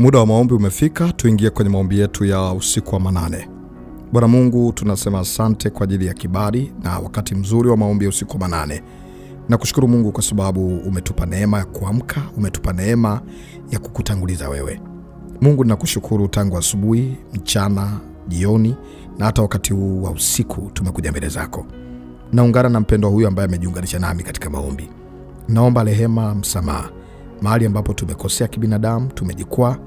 Muda wa maombi umefika, tuingie kwenye maombi yetu ya usiku wa manane. Bwana Mungu, tunasema asante kwa ajili ya kibali na wakati mzuri wa maombi ya usiku wa manane. Nakushukuru Mungu kwa sababu umetupa neema ya kuamka, umetupa neema ya kukutanguliza wewe. Mungu, ninakushukuru tangu asubuhi, mchana, jioni na hata wakati huu wa usiku tumekuja mbele zako. Naungana na mpendwa huyu ambaye amejiunganisha nami katika maombi. Naomba rehema, msamaha. Mahali ambapo tumekosea kibinadamu, tumejikwaa,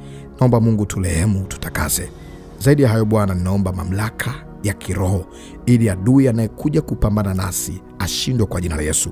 naomba Mungu turehemu, tutakase. Zaidi ya hayo Bwana, ninaomba mamlaka ya kiroho ili adui anayekuja kupambana nasi ashindwe kwa jina la Yesu.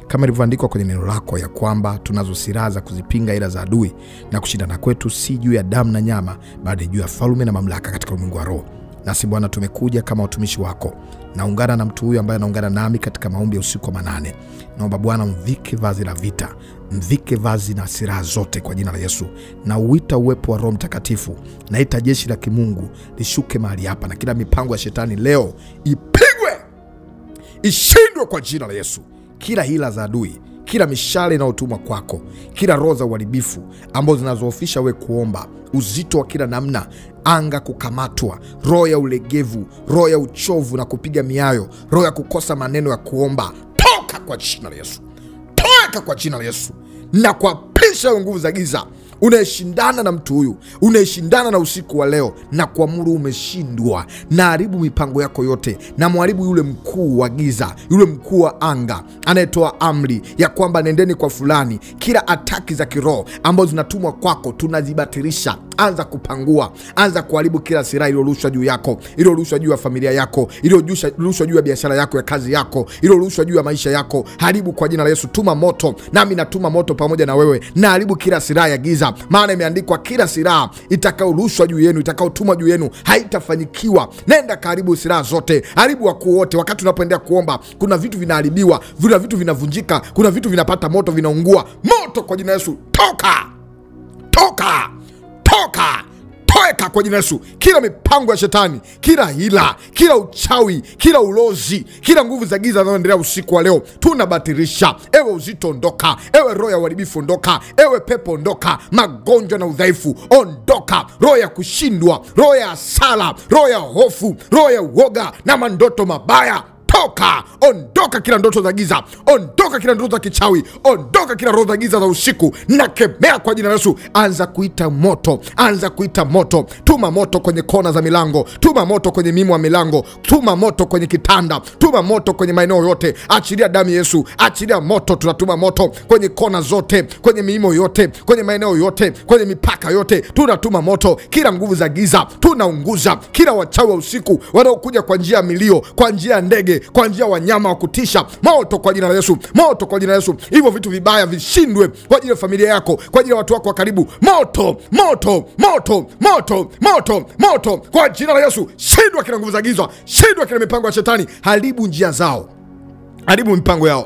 Kama ilivyoandikwa kwenye neno lako ya kwamba tunazo silaha za kuzipinga ila za adui, na kushindana kwetu si juu ya damu na nyama, bali juu ya falme na mamlaka katika ulimwengu wa roho. Nasi Bwana tumekuja kama watumishi wako. Naungana na mtu huyu ambaye anaungana nami katika maombi ya usiku wa manane. Naomba Bwana mvike vazi la vita, mvike vazi na silaha zote kwa jina la Yesu. Na uita uwepo wa Roho Mtakatifu, naita jeshi la kimungu lishuke mahali hapa, na kila mipango ya shetani leo ipigwe, ishindwe kwa jina la Yesu. Kila hila za adui, kila mishale inayotumwa kwako, kila roho za uharibifu ambazo zinazoofisha we kuomba, uzito wa kila namna, anga kukamatwa, roho ya ulegevu, roho ya uchovu na kupiga miayo, roho ya kukosa maneno ya kuomba, toka kwa jina la Yesu. Toka kwa jina la Yesu. Na kuapisha nguvu za giza unayeshindana na mtu huyu, unayeshindana na usiku wa leo, na kuamuru umeshindwa. Na haribu mipango yako yote, na muharibu yule mkuu wa giza, yule mkuu wa anga anayetoa amri ya kwamba nendeni kwa fulani. Kila ataki za kiroho ambazo zinatumwa kwako tunazibatilisha. Anza kupangua, anza kuharibu kila silaha iliyorushwa juu yako, iliyorushwa juu ya familia yako, iliyorushwa juu ya biashara yako, ya kazi yako, iliyorushwa juu ya maisha yako. Haribu kwa jina la Yesu. Tuma moto, nami natuma moto pamoja na wewe, na haribu kila silaha ya giza. Maana imeandikwa, kila silaha itakayorushwa juu yenu, itakayotumwa juu yenu haitafanyikiwa. Nenda karibu silaha zote, haribu wakuu wote. Wakati unapoendea kuomba, kuna vitu vinaharibiwa, kuna vitu vinavunjika, kuna vitu vinapata moto, vinaungua. Moto kwa jina la Yesu. Toka! Toka! Toka! Toeka kwa jina la Yesu. Kila mipango ya shetani, kila hila, kila uchawi, kila ulozi, kila nguvu za giza zinazoendelea usiku wa leo tunabatilisha. Ewe uzito ondoka, ewe roho ya uharibifu ondoka, ewe pepo ondoka, magonjwa na udhaifu ondoka, roho ya kushindwa, roho ya hasara, roho ya hofu, roho ya uoga na mandoto mabaya toka. Ondoka kila ndoto za giza, ondoka kila ndoto za kichawi, ondoka kila roho za giza za usiku. Nakemea kwa jina la Yesu. Anza kuita moto, anza kuita moto. Tuma moto kwenye kona za milango, tuma moto kwenye mimo wa milango, tuma moto kwenye kitanda, tuma moto kwenye maeneo yote. Achilia damu Yesu, achilia moto. Tunatuma moto kwenye kona zote, kwenye mimo yote, kwenye maeneo yote, kwenye mipaka yote. Tunatuma moto. Kila nguvu za giza tunaunguza. Kila wachawi wa usiku wanaokuja kwa njia ya milio, kwa njia ya ndege, kwa njia wanyama wa kutisha, moto kwa jina la Yesu. Moto kwa jina la Yesu. Hivyo vitu vibaya vishindwe kwa ajili ya familia yako, kwa ajili ya watu wako wa karibu. Moto, moto, moto, moto, moto, moto kwa jina la Yesu. Shindwa kila nguvu za giza, shindwa kila mipango ya shetani. Haribu njia zao, haribu mipango yao,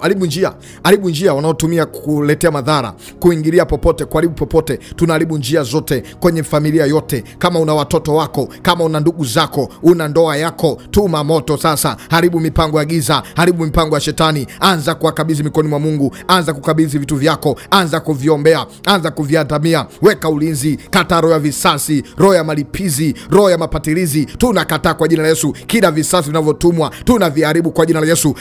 haribu njia wanaotumia kuletea madhara, kuingilia popote, kuharibu popote. Tunaharibu njia zote kwenye familia yote. Kama una watoto wako, kama una ndugu zako, una ndoa yako, tuma moto sasa. Haribu mipango ya giza, haribu mipango ya shetani. Anza kuwakabidhi mikononi mwa Mungu, anza kukabidhi vitu vyako, anza kuviombea, anza kuviatamia. Weka ulinzi, kata roho ya visasi, roho ya malipizi, roho ya mapatilizi. Tunakataa kwa jina la Yesu. Kila visasi vinavyotumwa tunaviharibu kwa jina la Yesu.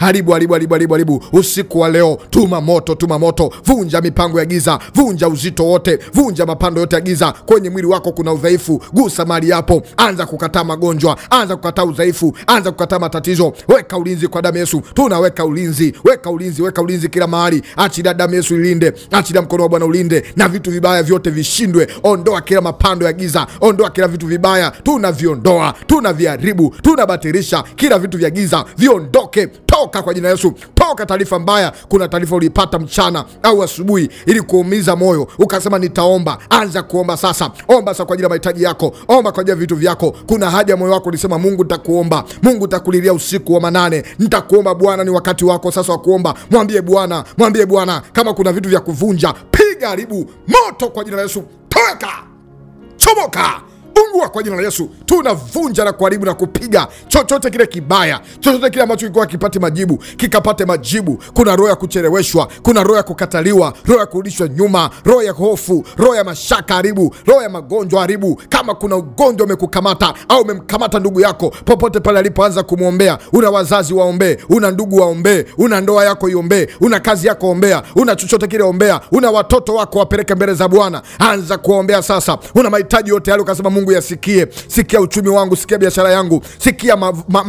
Haribu. Usiku wa leo tuma moto, tuma moto. Vunja mipango ya giza, vunja uzito wote, vunja mapando yote ya giza. Kwenye mwili wako kuna udhaifu, gusa mahali hapo. Anza kukataa magonjwa, anza kukataa udhaifu, anza kukataa matatizo. Weka ulinzi kwa damu Yesu. Tunaweka ulinzi, weka ulinzi kila mahali. Achilia damu Yesu ilinde, achilia mkono wa Bwana ulinde, na vitu vibaya vyote vishindwe. Ondoa kila mapando ya giza, ondoa kila vitu vibaya. Tunaviondoa, tunaviharibu, tunabatilisha kila vitu vya giza. Viondoke, toka kwa jina la Yesu. Toka taarifa mbaya. Kuna taarifa ulipata mchana au asubuhi ili kuumiza moyo, ukasema nitaomba. Anza kuomba sasa. Omba sasa kwa ajili ya mahitaji yako, omba kwa ajili ya vitu vyako. Kuna haja moyo wako ulisema, Mungu nitakuomba, Mungu nitakulilia usiku wa manane, nitakuomba Bwana. Ni wakati wako sasa wa kuomba. Mwambie Bwana, mwambie Bwana kama kuna vitu vya kuvunja, piga haribu moto kwa jina la Yesu. Toka, chomoka, Mungu kwa jina la Yesu tunavunja na kuharibu na kupiga chochote kile kibaya, chochote kile ambacho kilikuwa kipate majibu, kikapate majibu. Kuna roho ya kucheleweshwa, kuna roho ya kukataliwa, roho ya kurudishwa nyuma, roho ya hofu, roho ya mashaka haribu, roho ya magonjwa haribu. Kama kuna ugonjwa umekukamata au umemkamata ndugu yako, popote pale alipoanza kumwombea, una wazazi waombee, una ndugu waombee, una ndoa yako iombee, una kazi yako ombea, una chochote kile ombea, una watoto wako wapeleke mbele za Bwana, anza kuombea sasa. Una mahitaji yote yale ukasema Mungu yasikie, sikia uchumi wangu, sikia biashara yangu, sikia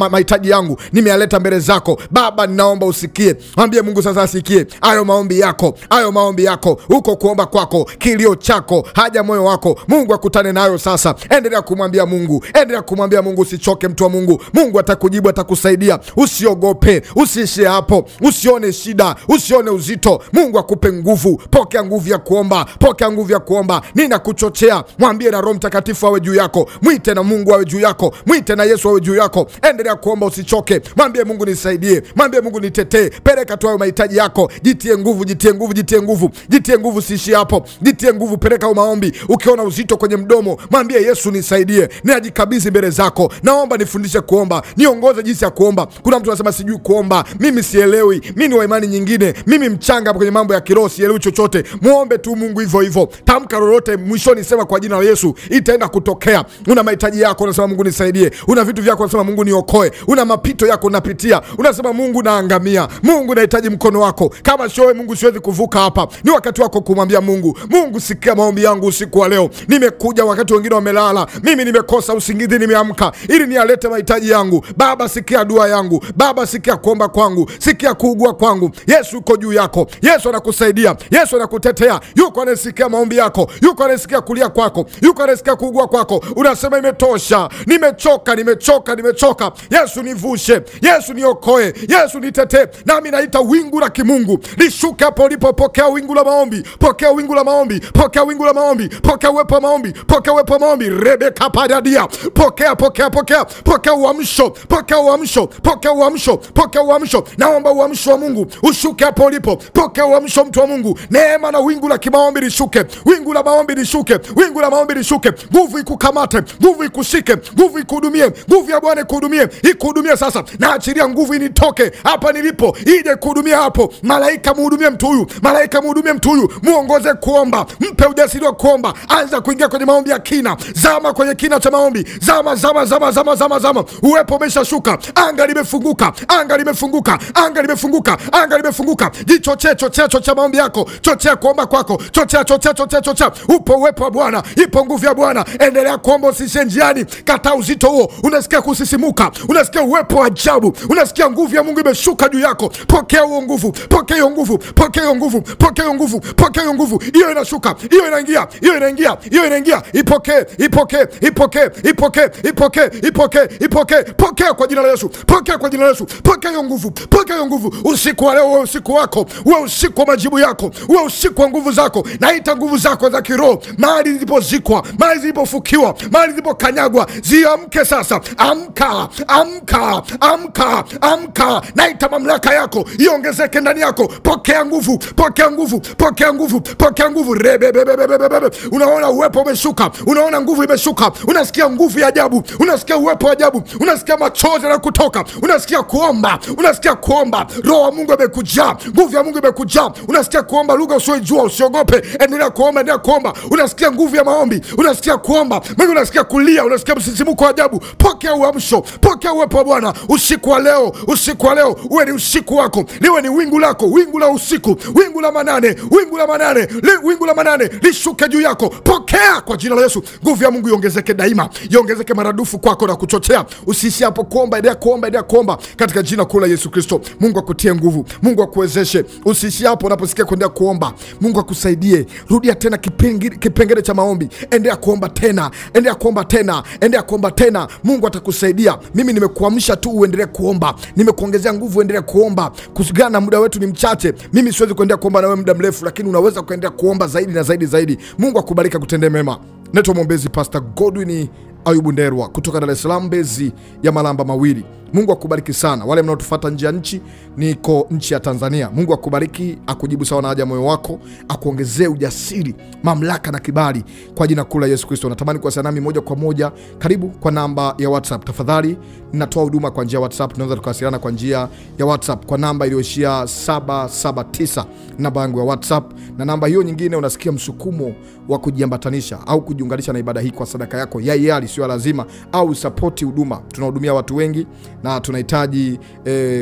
mahitaji yangu, nimealeta mbele zako Baba, ninaomba usikie. Mwambie Mungu sasa asikie hayo maombi yako, hayo maombi yako, uko kuomba kwako, kilio chako, haja moyo wako, Mungu akutane nayo sasa. Endelea kumwambia Mungu, endelea kumwambia Mungu, usichoke mtu wa Mungu. Mungu atakujibu, atakusaidia. Usiogope, usiishie hapo, usione shida, usione uzito. Mungu akupe nguvu. Pokea nguvu ya kuomba, pokea nguvu ya kuomba. Ninakuchochea, mwambie na Roho Mtakatifu awe juu yako, mwite na Mungu awe juu yako, mwite na Yesu awe juu yako. Endelea kuomba, usichoke. Mwambie Mungu nisaidie, mwambie Mungu nitetee. Peleka tu hayo mahitaji yako, jitie nguvu, jitie nguvu, jitie nguvu, jitie nguvu. Siishi hapo, jitie nguvu, peleka maombi. Ukiona uzito kwenye mdomo, mwambie Yesu nisaidie, ninajikabidhi mbele zako, naomba nifundishe kuomba, niongoze jinsi ya kuomba. Kuna mtu anasema sijui kuomba, mimi sielewi, mimi ni wa imani nyingine, mimi mchanga kwenye mambo ya kiroho, sielewi chochote. Muombe tu Mungu hivyo hivyo, tamka lolote, mwishoni sema kwa jina la Yesu, itaenda kutokea. Una mahitaji yako, unasema Mungu nisaidie. Una vitu vyako, unasema Mungu niokoe. Una mapito yako unapitia, unasema Mungu naangamia, Mungu nahitaji mkono wako. Kama sio wewe Mungu siwezi kuvuka hapa. Ni wakati wako kumwambia Mungu, Mungu sikia maombi yangu usiku wa leo. Nimekuja wakati wengine wamelala, mimi nimekosa usingizi, nimeamka ili nialete mahitaji yangu. Baba sikia dua yangu, Baba sikia kuomba kwangu, sikia kuugua kwangu. Yesu uko juu yako, Yesu anakusaidia, Yesu anakutetea. Yuko anasikia maombi yako, yuko anasikia kulia kwako, yuko anasikia kuugua kwako. Unasema imetosha, nimechoka, nimechoka, nimechoka. Yesu nivushe, Yesu niokoe, Yesu nitetee. Nami naita wingu la kimungu lishuke hapo ulipo. Pokea wingu la maombi, pokea wingu la maombi, pokea wingu la maombi, pokea uwepo wa maombi, pokea uwepo wa maombi. Rebeka padadia, pokea, pokea, pokea, pokea uamsho, pokea uamsho, pokea uamsho, pokea uamsho. Naomba uamsho wa Mungu ushuke hapo ulipo. Pokea uamsho mtu wa Mungu. Neema na wingu la kimaombi lishuke, wingu la maombi lishuke, wingu la maombi lishuke. Nguvu ikukamate, nguvu ikushike, nguvu ikuhudumie, nguvu ya Bwana ikuhudumie, ikuhudumie sasa. Naachilia nguvu initoke hapa nilipo, ije kuhudumia hapo. Malaika muhudumie mtu huyu, malaika muhudumie mtu huyu, muongoze kuomba, mpe ujasiri wa kuomba. Anza kuingia kwenye maombi ya kina, zama kwenye kina cha maombi, zama, zama, zama, zama, zama, zama. Uwepo umeshashuka, anga limefunguka, anga limefunguka, anga limefunguka, anga limefunguka. Jichochee, chochea, chochea maombi yako, chochea kuomba kwako, chochea, chochea, chochea, chochea. Upo uwepo wa Bwana, ipo nguvu ya Bwana. Endelea kuomba, usishe njiani. Kataa uzito huo, unasikia kusisimuka, unasikia uwepo wa ajabu, unasikia nguvu ya Mungu imeshuka juu yako. Pokea huo nguvu, pokea hiyo nguvu, pokea hiyo nguvu, pokea hiyo nguvu, pokea hiyo nguvu. Hiyo inashuka, hiyo inaingia, hiyo inaingia, hiyo inaingia. Ipokee, ipokee, ipokee, ipokee, ipokee, ipokee, ipokee. Pokea kwa jina la Yesu, pokea kwa jina la Yesu. Pokea hiyo nguvu, pokea hiyo nguvu. Usiku wa leo uwe usiku wako, uwe usiku wa majibu yako, uwe usiku wa nguvu zako. Naita nguvu zako za kiroho, mahali zilipozikwa, mahali zilipofukiwa, mahali zilipokanyagwa, ziamke sasa. Amka, amka, amka, amka. Naita mamlaka yako iongezeke ndani yako. Pokea nguvu, pokea nguvu, pokea nguvu, pokea nguvu. Rebebebebebebe. Unaona uwepo umeshuka, unaona nguvu imeshuka, unasikia nguvu ya ajabu, unasikia uwepo wa ajabu, unasikia machozi yanakutoka, unasikia kuomba, unasikia kuomba. Roho wa Mungu amekujaa, nguvu ya Mungu imekujaa, unasikia kuomba lugha usiyojua. Usiogope, endelea kuomba, endelea kuomba. Unasikia nguvu ya maombi, unasikia kuomba, Mungu unasikia kulia, unasikia msisimuko wa ajabu. Pokea uamsho, pokea uwepo wa Bwana usiku wa leo. Usiku wa leo uwe ni usiku wako, liwe ni wingu lako, wingu la usiku, wingu la manane, wingu la manane, wingu la manane lishuke juu yako. Pokea kwa jina la Yesu. Nguvu ya Mungu iongezeke daima, iongezeke maradufu kwako na kuchochea. Usiishi hapo kuomba, endelea kuomba, endelea kuomba katika jina kuu la Yesu Kristo. Mungu akutie nguvu, Mungu akuwezeshe. Usiishi hapo unaposikia kuendelea kuomba. Mungu akusaidie. Rudia tena kipengele cha maombi. Endelea kuomba tena, endelea kuomba tena, endelea kuomba tena. Mungu atakusaidia. Mimi nimekuamsha tu uendelee kuomba, nimekuongezea nguvu, endelea kuomba. Kusigana na muda wetu ni mchache, mimi siwezi kuendelea kuomba na wewe muda mrefu, lakini unaweza kuendelea kuomba zaidi na zaidi zaidi. Mungu akubariki, kutendea mema. Naitwa mwombezi Pastor Godwin Ayubu Ndelwa kutoka Dar es Salaam, Mbezi ya Malamba Mawili. Mungu akubariki sana. Wale mnaotufuata nje ya nchi, niko nchi ya Tanzania. Mungu akubariki, akujibu sawa na haja moyo wako, akuongezee ujasiri, mamlaka na kibali kwa jina kuu la Yesu Kristo. Natamani kuwasiliana nami moja kwa moja, karibu kwa namba ya WhatsApp. Tafadhali, ninatoa huduma kwa njia ya WhatsApp. Tunaweza tukawasiliana kwa njia ya WhatsApp kwa namba iliyoishia 779, namba yangu ya WhatsApp. Na namba hiyo nyingine, unasikia msukumo wa kujiambatanisha au kujiunganisha na ibada hii kwa sadaka yako ya hiari, sio lazima, au support huduma. Tunahudumia watu wengi na tunahitaji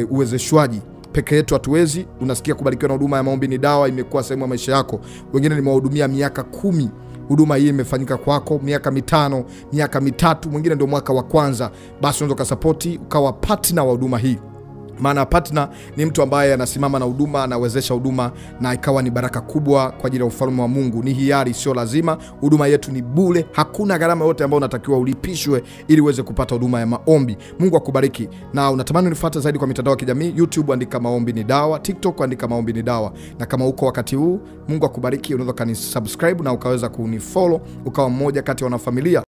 uwezeshwaji. Peke yetu hatuwezi. Unasikia kubarikiwa na huduma ya Maombi ni Dawa imekuwa sehemu ya maisha yako. Wengine nimewahudumia miaka 10. Huduma hii imefanyika kwako miaka 5, miaka 3, mwingine ndio mwaka wa kwanza. Basi unaweza kusapoti ukawa partner wa huduma hii. Maana partner ni mtu ambaye anasimama na huduma, anawezesha huduma na ikawa ni baraka kubwa kwa ajili ya ufalme wa Mungu. Ni hiari, sio lazima. Huduma yetu ni bure, hakuna gharama yote ambayo unatakiwa ulipishwe ili uweze kupata huduma ya maombi. Mungu akubariki. Na unatamani unifuate zaidi kwa mitandao ya kijamii, YouTube andika Maombi ni Dawa, TikTok andika Maombi ni Dawa. Na kama uko wakati huu, Mungu akubariki, unaweza kanisubscribe na ukaweza kunifollow, ukawa mmoja kati ya wanafamilia